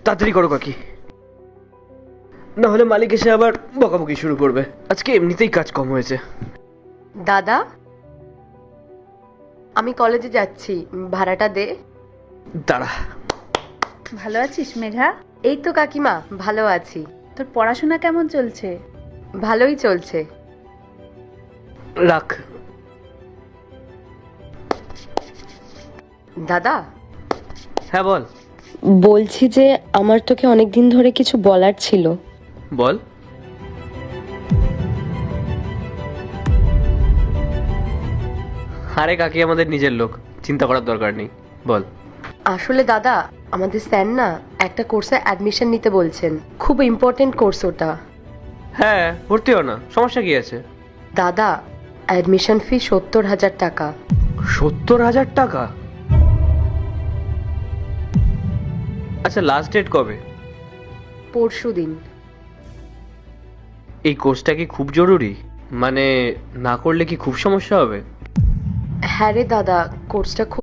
তাড়াতাড়ি করো কাকি, না হলে মালিক এসে আবার বকাবকি শুরু করবে। আজকে এমনিতেই কাজ কম হয়েছে। দাদা, আমি কলেজে যাচ্ছি, ভাড়াটা দে। দাঁড়া। ভালো আছিস মেঘা? এই তো কাকিমা, ভালো আছি। তোর পড়াশোনা কেমন চলছে? ভালোই চলছে। রাখ। দাদা, হ্যাঁ বল। বলছি যে আমার তোকে অনেকদিন ধরে কিছু বলার ছিল। বল। আরে কাকি আমাদের নিজের লোক, চিন্তা করার দরকার নেই, বল। আসলে দাদা, আমাদের স্যার না একটা কোর্সে অ্যাডমিশন নিতে বলছেন, খুব ইম্পর্টেন্ট কোর্স ওটা। হ্যাঁ ভর্তি হও না, সমস্যা কি আছে? দাদা, অ্যাডমিশন ফি 70,000 টাকা। 70,000 টাকা? আচ্ছা লাস্ট ডেট কবে? পরশু দিন। এই কোর্সটা কি খুব জরুরি? মানে না করলে কি খুব সমস্যা হবে? হ্যাঁ রে দাদা, কোর্সটা খুব